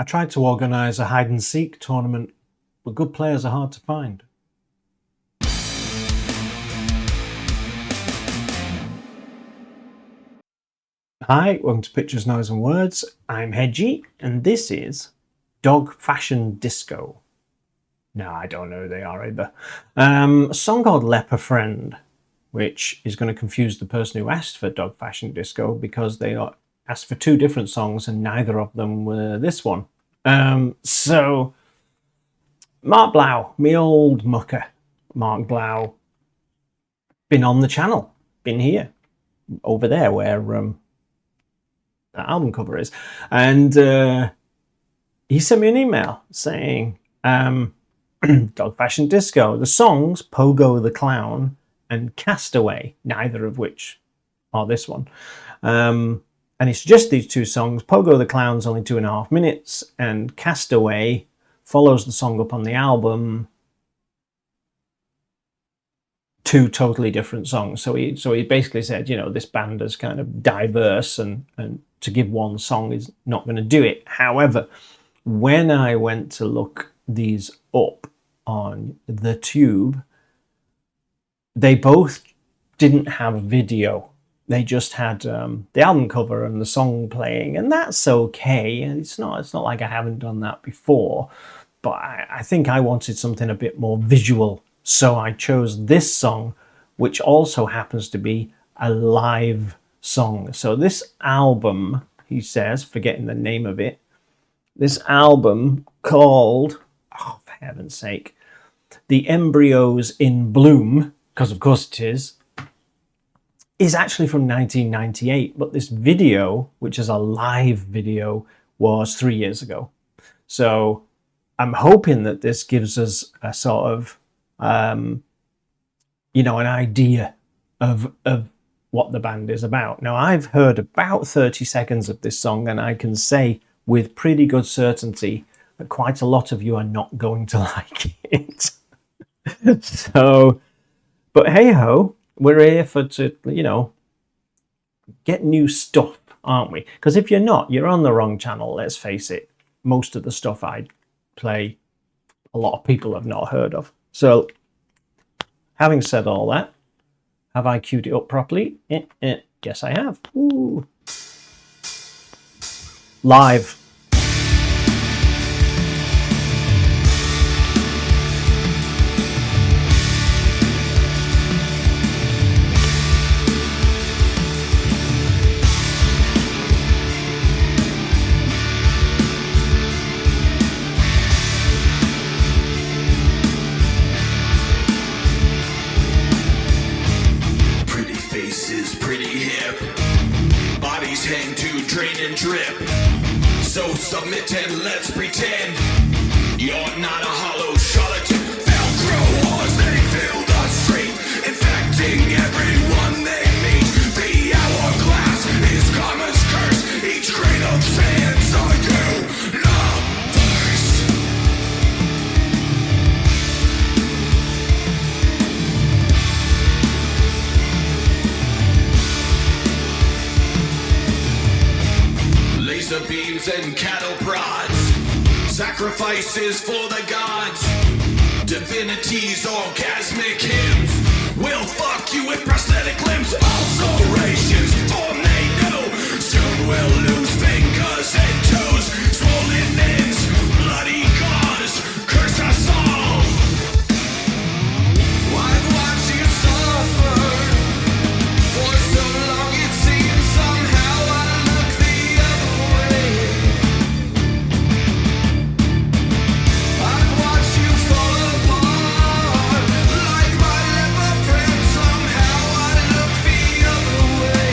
I tried to organise a hide-and-seek tournament, but good players are hard to find. Hi, welcome to Pictures, Noise and Words. I'm Hedgie, and this is Dog Fashion Disco. No, I don't know who they are either. A song called Leper Friend, which is going to confuse the person who asked for Dog Fashion Disco because they asked for two different songs and neither of them were this one. So, Mark Blau, me old mucker, Mark Blau, been on the channel, been here, over there where that album cover is, and he sent me an email saying, Dog Fashion Disco, the songs Pogo the Clown and Castaway, neither of which are this one. And it's just these two songs. Pogo the Clown's only 2.5 minutes, and Castaway follows the song up on the album. Two totally different songs. So he basically said, you know, this band is kind of diverse, and to give one song is not going to do it. However, when I went to look these up on the tube, they both didn't have video. They just had the album cover and the song playing, and that's okay. It's not like I haven't done that before, but I think I wanted something a bit more visual, so I chose this song, which also happens to be a live song. So this album, he says, forgetting the name of it, this album called, oh, for heaven's sake, The Embryos in Bloom, because of course it is actually from 1998, but this video, which is a live video, was 3 years ago. So I'm hoping that this gives us a sort of, an idea of what the band is about. Now, I've heard about 30 seconds of this song, and I can say with pretty good certainty that quite a lot of you are not going to like it. So, but hey-ho, we're here to get new stuff, aren't we? Because if you're not, you're on the wrong channel, let's face it. Most of the stuff I play, a lot of people have not heard of. So, having said all that, have I queued it up properly? Yes, I have. Ooh. Live. Drip. So submit and let's pretend you're not a hollow charlatan. Velcro wars, they fill the street, infecting everyone they meet. The hourglass is karma's curse. Each grain of sand's a universe. Laser beams and cattle prods, sacrifices for the gods, divinities, orgasmic hymns, will fuck you with prosthetic limbs, ulcerations, tornado, soon we'll lose fingers and toes, swollen ends, bloody gauze, curse us all. I've watched you suffer for so long, it seems somehow I look the other way. I've watched you fall apart like my leper friend, somehow I look the other way.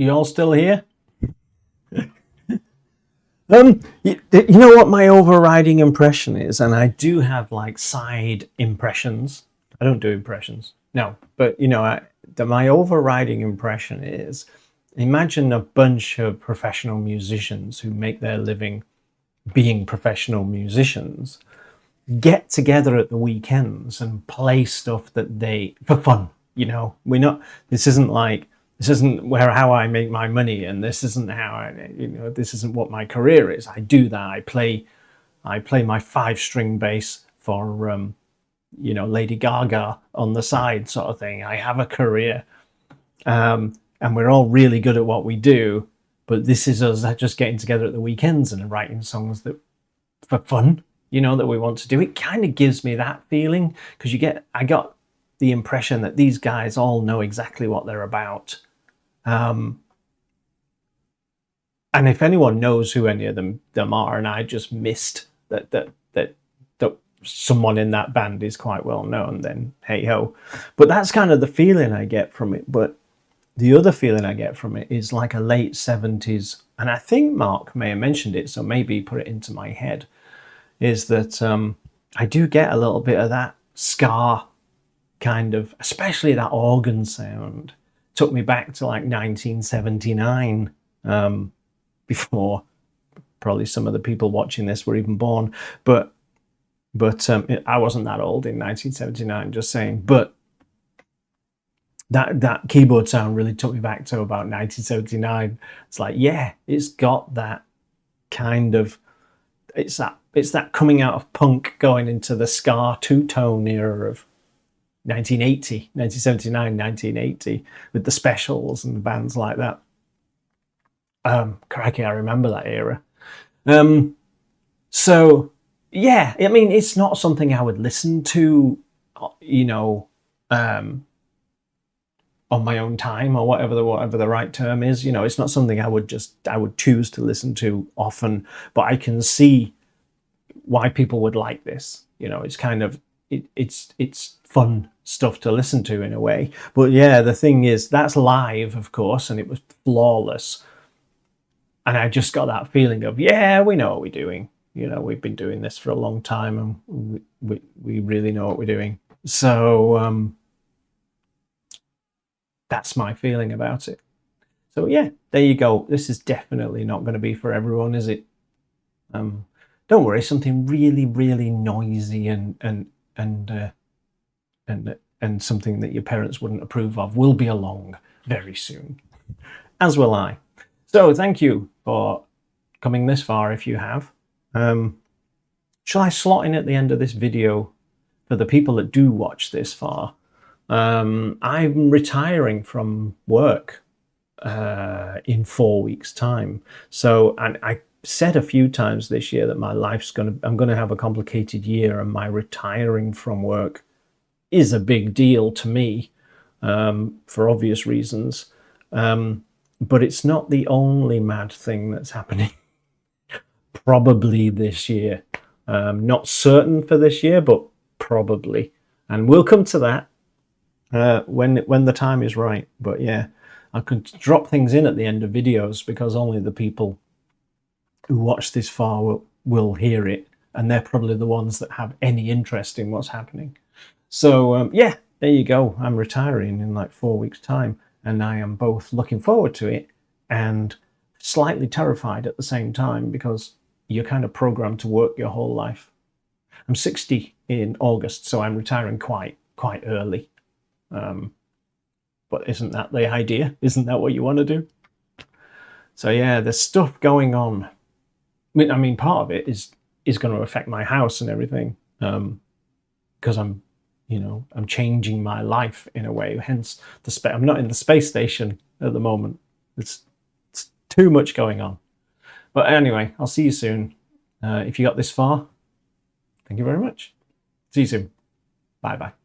You all still here? You know what my overriding impression is, and I do have like side impressions. I don't do impressions, no, but my overriding impression is: imagine a bunch of professional musicians who make their living being professional musicians get together at the weekends and play stuff that they for fun. We're not. This isn't how I make my money, and this isn't this isn't what my career is. I do that. I play my 5-string bass for Lady Gaga on the side, sort of thing. I have a career, and we're all really good at what we do. But this is us just getting together at the weekends and writing songs that for fun, that we want to do. It kind of gives me that feeling, because I got the impression that these guys all know exactly what they're about. And if anyone knows who any of them are, and I just missed that someone in that band is quite well known, then hey ho. But that's kind of the feeling I get from it. But the other feeling I get from it is like a late 70s, and I think Mark may have mentioned it, so maybe put it into my head, is that I do get a little bit of that ska kind of, especially that organ sound. Took me back to like 1979, before probably some of the people watching this were even born. But I wasn't that old in 1979, just saying. But that keyboard sound really took me back to about 1979. It's like, yeah, it's got that kind of, it's that coming out of punk going into the ska two-tone era of 1979, 1980, with the Specials and bands like that. Crikey, I remember that era. So yeah, I mean, it's not something I would listen to, on my own time, or whatever the right term is. It's not something I would choose to listen to often, but I can see why people would like this. It's kind of, it's fun stuff to listen to in a way. But yeah, the thing is, that's live, of course, and it was flawless. And I just got that feeling of, yeah, we know what we're doing. We've been doing this for a long time, and we really know what we're doing. So that's my feeling about it. So yeah, there you go. This is definitely not going to be for everyone, is it? Don't worry, something really, really noisy and something that your parents wouldn't approve of will be along very soon, as will I. So thank you for coming this far, if you have. Shall I slot in at the end of this video, for the people that do watch this far? I'm retiring from work in 4 weeks' time. So, and I said a few times this year that I'm going to have a complicated year, and my retiring from work is a big deal to me, for obvious reasons. But it's not the only mad thing that's happening probably this year. Not certain for this year, but probably. And we'll come to that when the time is right. But yeah, I could drop things in at the end of videos, because only the people who watch this far will hear it, and they're probably the ones that have any interest in what's happening. So yeah, there you go. I'm retiring in like 4 weeks' time, and I am both looking forward to it and slightly terrified at the same time, because you're kind of programmed to work your whole life. I'm 60 in August, so I'm retiring quite early. But isn't that the idea? Isn't that what you want to do? So yeah, there's stuff going on. I mean, part of it is going to affect my house and everything, because I'm changing my life in a way. Hence, I'm not in the space station at the moment. It's too much going on. But anyway, I'll see you soon. If you got this far, thank you very much. See you soon. Bye-bye.